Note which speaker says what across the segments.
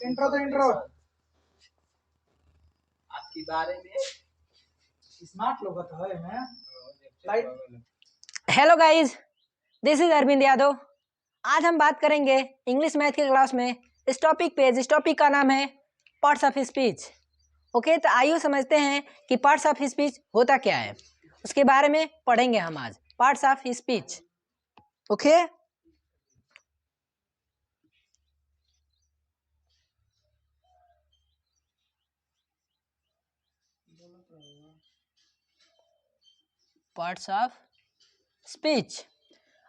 Speaker 1: Intro तो intro
Speaker 2: आपके बारे में
Speaker 1: स्मार्ट लोग तो है मैं light.
Speaker 3: Hello guys, this is Arvind Yadav. आज हम बात करेंगे इंग्लिश मैथ की क्लास में इस टॉपिक पे। इस टॉपिक का नाम है पार्ट्स ऑफ स्पीच। ओके, तो आइए समझते हैं कि पार्ट्स ऑफ स्पीच होता क्या है। उसके बारे में पढ़ेंगे हम आज, parts of speech. Okay, parts of speech.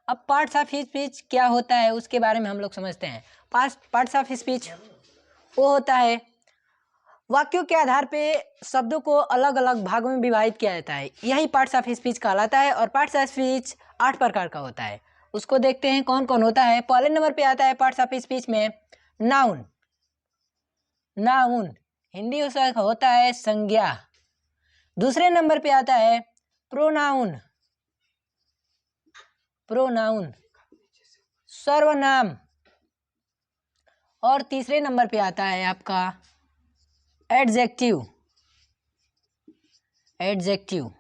Speaker 3: अब पार्ट्स ऑफ स्पीच क्या होता है उसके बारे में हम लोग समझते हैं। पार्ट्स ऑफ स्पीच वो होता है वाक्यों के आधार पे शब्दों को अलग अलग भागों में विभाजित किया जाता है, यही पार्ट्स ऑफ स्पीच कहलाता है। और पार्ट्स ऑफ स्पीच 8 प्रकार का होता है, उसको देखते हैं कौन कौन होता है। पहले नंबर पे आता है पार्ट्स ऑफ स्पीच में नाउन। नाउन हिंदी उसका होता है संज्ञा। दूसरे नंबर पे आता है प्रोनाउन। प्रोनाउन सर्वनाम। और तीसरे नंबर पे आता है आपका एडजेक्टिव। एडजेक्टिव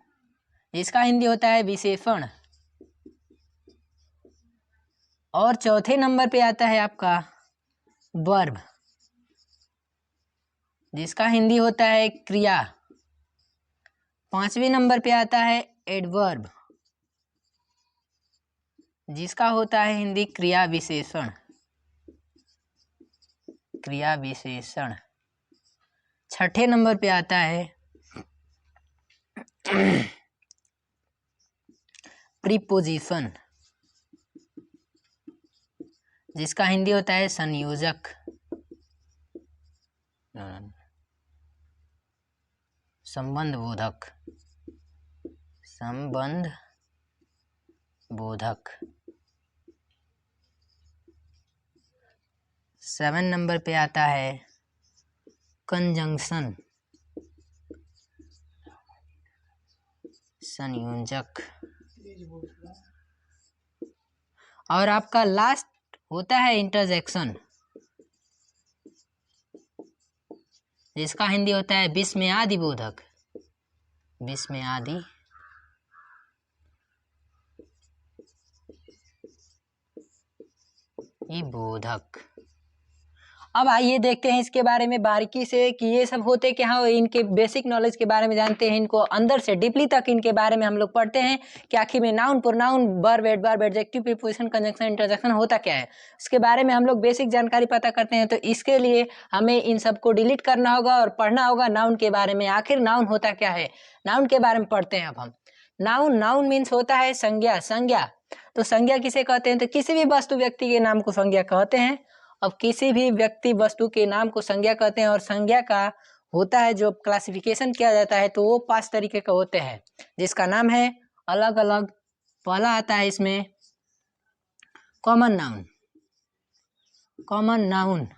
Speaker 3: जिसका हिंदी होता है विशेषण। और चौथे नंबर पे आता है आपका वर्ब, जिसका हिंदी होता है क्रिया। पांचवें नंबर पे आता है एडवर्ब, जिसका होता है हिंदी क्रिया विशेषण। क्रिया विशेषण। छठे नंबर पे आता है प्रीपोजिशन, जिसका हिंदी होता है संयोजक। संबंध बोधक। संबंध बोधक। 7 नंबर पे आता है कंजंक्शन, संयोजक। और आपका लास्ट होता है इंटरजेक्शन, जिसका हिंदी होता है विस्मयादि बोधक। विस्मयादि बोधक। अब आइए देखते हैं इसके बारे में बारीकी से कि ये सब होते क्या हैं। इनके बेसिक नॉलेज के बारे में जानते हैं, इनको अंदर से डीपली तक इनके बारे में हम लोग पढ़ते हैं कि आखिर में noun, pronoun, verb, adverb, adjective, preposition, conjunction, interjection होता क्या है, उसके बारे में हम लोग बेसिक जानकारी पता करते हैं। तो इसके लिए हमें इन सबको डिलीट करना होगा और पढ़ना होगा नाउन के बारे में। आखिर नाउन होता क्या है, नाउन के बारे में पढ़ते हैं अब हम। नाउन मीन्स होता है संज्ञा। संज्ञा तो संज्ञा किसे कहते हैं, तो किसी भी वस्तु व्यक्ति के नाम को संज्ञा कहते हैं। अब किसी भी व्यक्ति वस्तु के नाम को संज्ञा कहते हैं। और संज्ञा का होता है जो क्लासिफिकेशन किया जाता है तो वो 5 तरीके का होते हैं, जिसका नाम है अलग अलग। पहला आता है इसमें common noun. Common noun.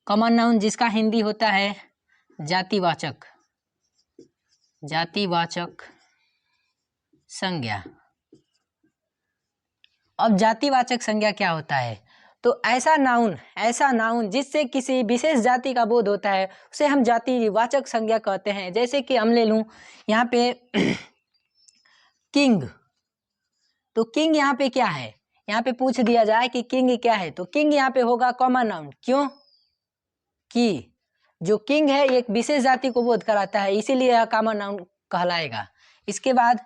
Speaker 3: Common noun जिसका हिंदी होता है जातिवाचक। जातिवाचक संज्ञा। अब जातिवाचक संज्ञा क्या होता है, तो ऐसा नाउन जिससे किसी विशेष जाति का बोध होता है उसे हम जातिवाचक संज्ञा कहते हैं। जैसे कि हम ले लूं यहाँ पे किंग। तो किंग यहाँ पे क्या है, यहाँ पे पूछ दिया जाए कि किंग क्या है, तो किंग यहाँ पे होगा कॉमन नाउन। क्यों कि जो किंग है एक विशेष जाति को बोध कराता है, इसीलिए यह कॉमन नाउन कहलाएगा। इसके बाद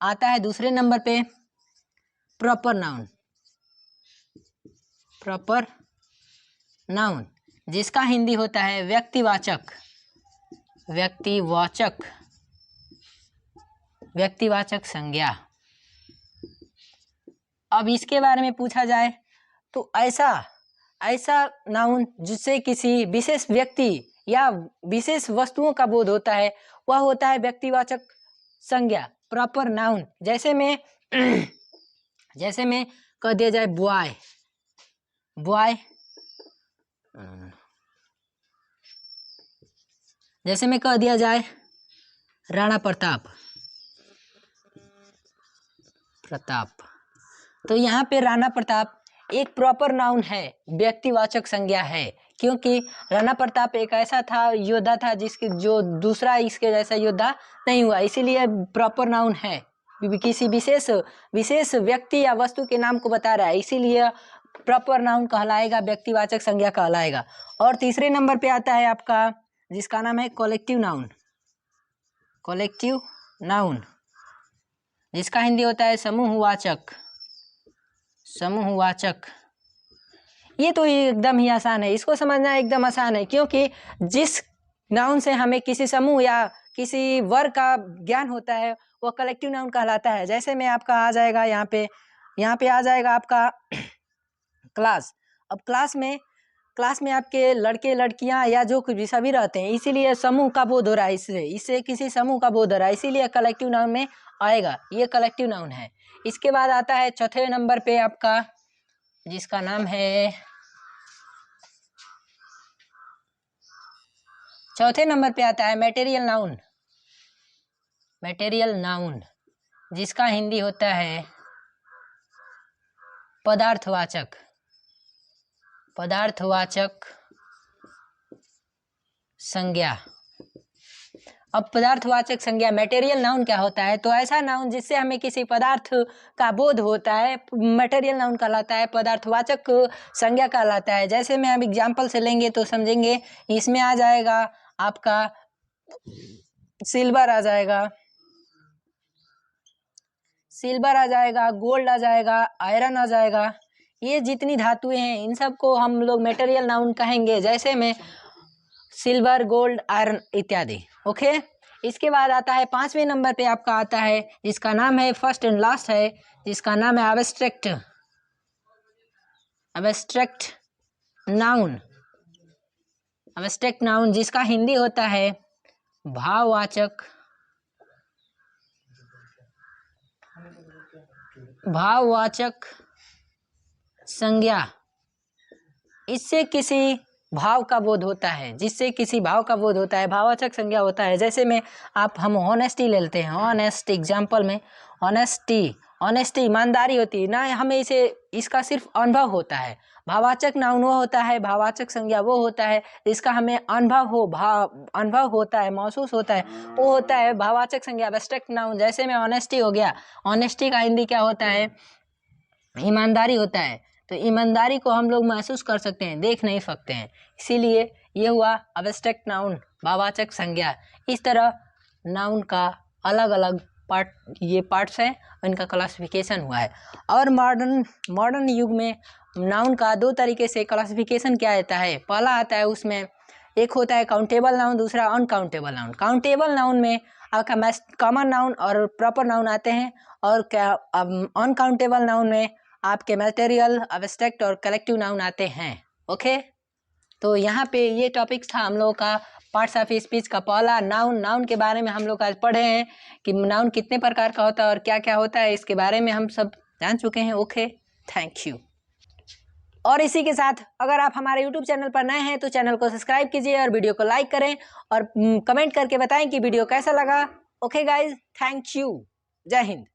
Speaker 3: आता है दूसरे नंबर पे प्रॉपर नाउन। प्रॉपर नाउन जिसका हिंदी होता है व्यक्तिवाचक। व्यक्तिवाचक। व्यक्तिवाचक संज्ञा। अब इसके बारे में पूछा जाए तो ऐसा नाउन जिससे किसी विशेष व्यक्ति या विशेष वस्तुओं का बोध होता है वह होता है व्यक्तिवाचक संज्ञा, प्रॉपर नाउन। जैसे में कह दिया जाए बॉय। बॉय जैसे में कह दिया जाए राणा प्रताप। तो यहाँ पे राणा प्रताप एक प्रॉपर नाउन है, व्यक्तिवाचक संज्ञा है। क्योंकि राणा प्रताप एक ऐसा था योद्धा था जिसके जो दूसरा इसके जैसा योद्धा नहीं हुआ, इसीलिए प्रॉपर नाउन है, किसी विशेष व्यक्ति या वस्तु के नाम को बता रहा है, इसीलिए प्रॉपर नाउन कहलाएगा, व्यक्तिवाचक संज्ञा कहलाएगा। और तीसरे नंबर पे आता है आपका जिसका नाम है कलेक्टिव नाउन। कलेक्टिव नाउन जिसका हिंदी होता है समूहवाचक। समूहवाचक ये तो एकदम ही आसान है, इसको समझना एकदम आसान है, क्योंकि जिस नाउन से हमें किसी समूह या किसी वर्ग का ज्ञान होता है वो कलेक्टिव नाउन कहलाता है। जैसे में आपका आ जाएगा यहाँ पे आ जाएगा आपका क्लास। अब क्लास में आपके लड़के लड़कियां या जो कुछ भी सभी रहते हैं, इसीलिए समूह का बोध हो रहा है, इससे किसी समूह का बोध हो रहा है, इसीलिए कलेक्टिव नाउन में आएगा, ये कलेक्टिव नाउन है। इसके बाद आता है चौथे नंबर पे आपका जिसका नाम है, चौथे नंबर पे आता है मटेरियल नाउन। मटेरियल नाउन जिसका हिंदी होता है पदार्थवाचक। पदार्थवाचक संज्ञा। अब पदार्थवाचक संज्ञा मटेरियल नाउन क्या होता है, तो ऐसा नाउन जिससे हमें किसी पदार्थ का बोध होता है मटेरियल नाउन कहलाता है, पदार्थवाचक संज्ञा कहलाता है। जैसे मैं अब एग्जांपल से लेंगे तो समझेंगे, इसमें आ जाएगा आपका सिल्वर आ जाएगा, गोल्ड आ जाएगा, आयरन आ जाएगा, ये जितनी धातुएं हैं इन सब को हम लोग मटेरियल नाउन कहेंगे, जैसे में सिल्वर, गोल्ड, आयरन इत्यादि। ओके, इसके बाद आता है पांचवें नंबर पे आपका आता है जिसका नाम है फर्स्ट एंड लास्ट है, जिसका नाम है abstract. Abstract noun. Abstract noun जिसका हिंदी होता है भाववाचक। भाववाचक संज्ञा। इससे किसी भाव का बोध होता है, जिससे किसी भाव का बोध होता है, भाववाचक संज्ञा होता है। जैसे में हम ऑनेस्टी ले लेते हैं, ऑनेस्ट एग्जाम्पल में ऑनेस्टी ईमानदारी होती है ना, हमें इसका सिर्फ अनुभव होता है। भाववाचक नाउन वो होता है, भाववाचक संज्ञा वो होता है जिसका हमें अनुभव होता है, महसूस होता है, वो होता है भाववाचक संज्ञा एब्स्ट्रैक्ट नाउन। जैसे में ऑनेस्टी हो गया, ऑनेस्टी का हिंदी क्या होता है, ईमानदारी होता है, तो ईमानदारी को हम लोग महसूस कर सकते हैं, देख नहीं सकते हैं, इसीलिए ये हुआ एब्स्ट्रैक्ट नाउन, भाववाचक संज्ञा। इस तरह नाउन का अलग अलग पार्ट्स हैं, इनका क्लासिफिकेशन हुआ है। और मॉडर्न युग में नाउन का दो तरीके से क्लासिफिकेशन किया जाता है। पहला आता है उसमें एक होता है काउंटेबल नाउन, दूसरा अनकाउंटेबल नाउन। काउंटेबल नाउन में आपका कॉमन नाउन और प्रॉपर नाउन आते हैं, और अनकाउंटेबल नाउन में आपके मटेरियल, एब्स्ट्रैक्ट और कलेक्टिव नाउन आते हैं। ओके, तो यहाँ पे ये टॉपिक था हम लोगों का पार्ट्स ऑफ स्पीच का पहला नाउन के बारे में हम लोग आज पढ़े हैं कि नाउन कितने प्रकार का होता है और क्या क्या होता है, इसके बारे में हम सब जान चुके हैं। Okay, thank you. और इसी के साथ अगर आप हमारे YouTube चैनल पर नए हैं तो चैनल को सब्सक्राइब कीजिए और वीडियो को लाइक करें और कमेंट करके बताएं कि वीडियो कैसा लगा। ओके गाइज, थैंक यू, जय हिंद।